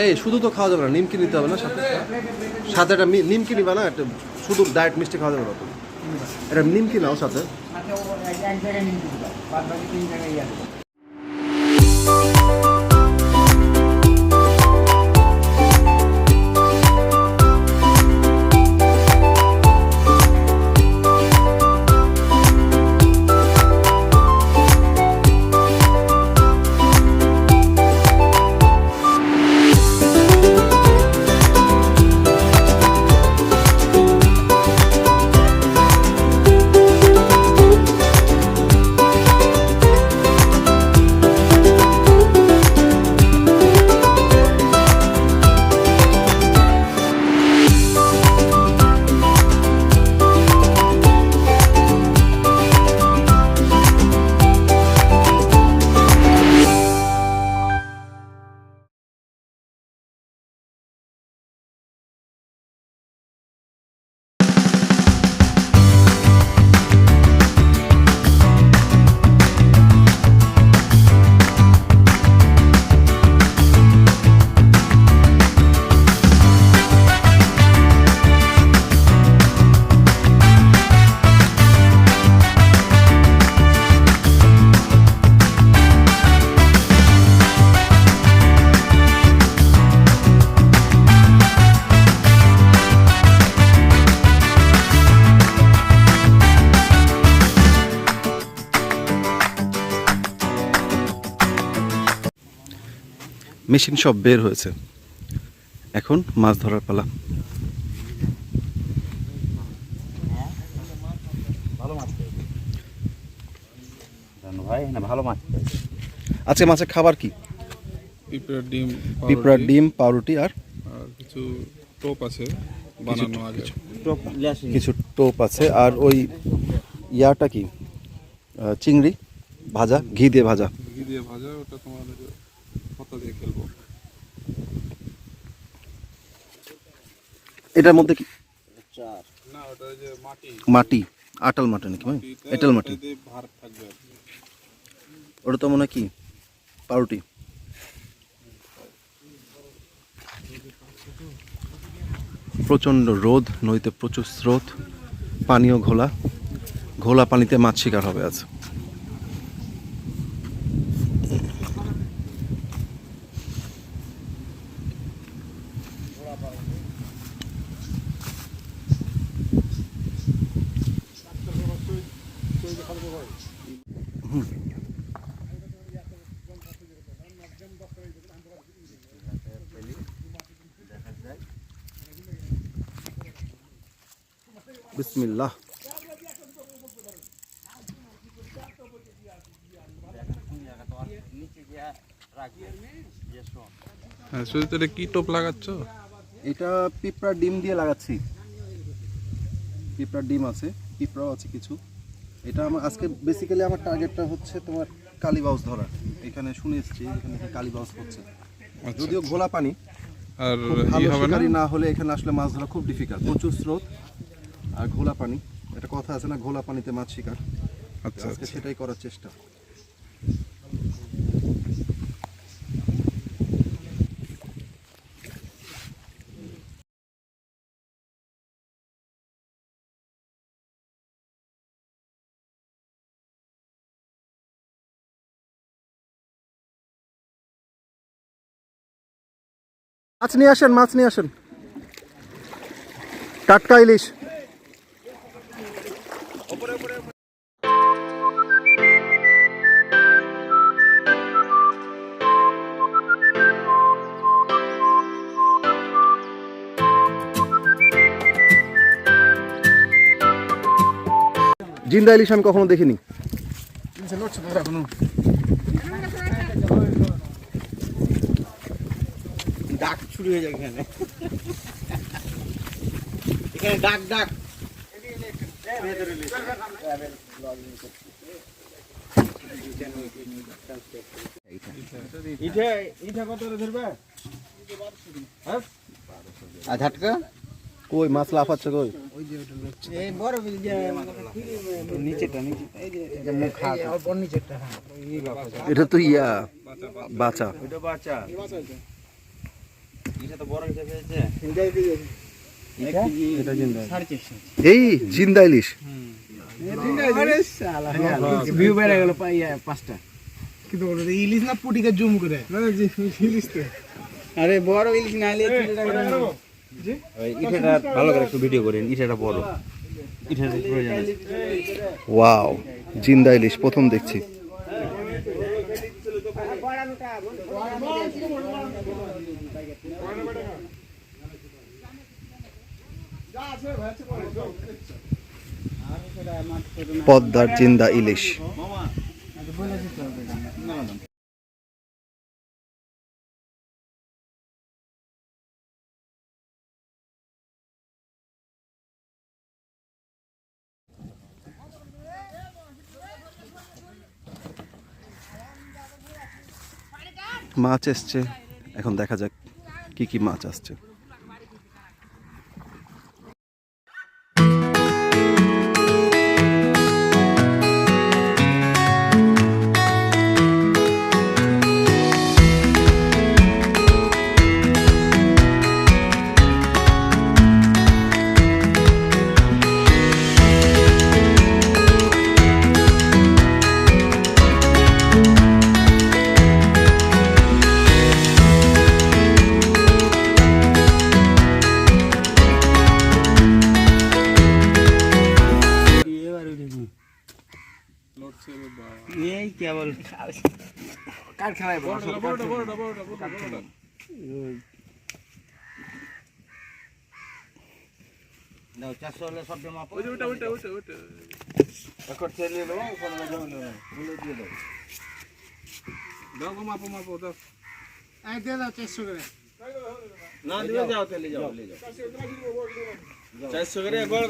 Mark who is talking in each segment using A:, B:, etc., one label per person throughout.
A: এই শুধু তো খাওয়া যাবে না, নিমকি নিতে হবে না সাথে? সাথে একটা নিমকি নিবা না? একটা শুধু ডায়েট মিষ্টি খাওয়া যাবে না তো? এটা নিমকি নাও সাথে। মেশিন সব বের হয়েছে, এখন মাছ ধরার পালা। আজকে মাছের খাবার কি? পিঁপড়ার ডিম, পাউরুটি আর
B: কিছু টোপ আছে বানানো আগে,
A: কিছু টোপ আছে। আর ওই ইয়াটা কি, চিংড়ি ভাজা, ঘি দিয়ে ভাজা।
B: ওটা তোমাদের পাতা দিয়ে খেলবো।
A: এটার মধ্যে কি?
B: না, ওটা যে
A: মাটি, আটাল মাটি নাকি? এঁটেল মাটি।
B: ভার থাকবে।
A: ওটা তো মনে হয় কি পাউরুটি। প্রচণ্ড রোদ, নদীতে প্রচুর স্রোত, পানিও ঘোলা। ঘোলা পানিতে মাছ শিকার হবে আজ। বিসমিল্লাহ।
B: হ্যাঁ, সুইটারে কি টোপ লাগাচ্ছ?
A: এটা পিঁপড়ার ডিম দিয়ে লাগাচ্ছি। পিঁপড়ার ডিম আছে, পিঁপড়াও আছে কিছু। এটা আমার আজকে বেসিক্যালি আমার টার্গেটটা হচ্ছে তোমার কালীবাউস ধরা। এখানে শুনে এসেছি এখানে কালীবাউস হচ্ছে, যদিও ঘোলা পানি
B: আর
A: ভালো শিকারি না হলে এখানে আসলে মাছ ধরা খুব ডিফিকাল্ট। প্রচুর স্রোত আর ঘোলা পানি। একটা কথা আছে না, ঘোলা পানিতে মাছ শিকার।
B: আচ্ছা,
A: আজকে সেটাই করার চেষ্টা। মাছ নিয়ে আসেন, মাছ নিয়ে আসেন, টাটকা ইলিশ। জিন্দা ইলিশ আমি কখনো দেখিনি।
C: ডাক শুরু হয়ে যায় এখানে, এখানে ডাক ডাক।
A: ঝাটকা কই মাছ লাফাচ্ছে কই?
C: এই বড় বিল যে নিচেটা, নিচে এই যে মুখ হাত অল্প নিচেটা। হ্যাঁ,
A: এটা তো ইয়া বাচা।
C: এটা বাচ্চা। এটা জিন্দা 450
A: এই জিন্দা ইলিশ
C: আরে শালা ভিউ বেড়ে গেল পাঁচটা
D: কিন্তু ওটা ইলিশ না পুটিকে জুম করে না না ইলিশ তো
C: আরে বড় ইলিশ না হলে
E: ইটাটা ভালো করে একটু ভিডিও করেন ইটাটা বড় ইটার প্রয়োজন আছে
A: ওয়াও জিন্দা ইলিশ প্রথম দেখছি পদ্মার জিন্দা ইলিশ মাছ এসছে এখন দেখা যাক কি কি মাছ আসছে
C: এই কেবল কার খেলায় বড়
E: দাও 400 হলে সব জমা
B: ওটা
E: এখন তেল নিলো কোন জমা নিলো বলে দিয়ে দাও
B: দাও গো মাপো দাও
D: এই দে দাও 400 করে
E: না দিবে যাও তেল যাও ले जाओ 400 করে গোল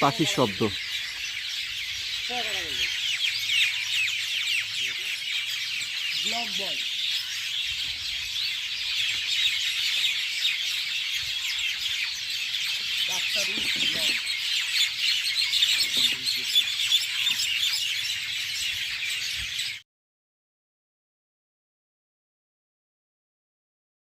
A: পাখির শব্দ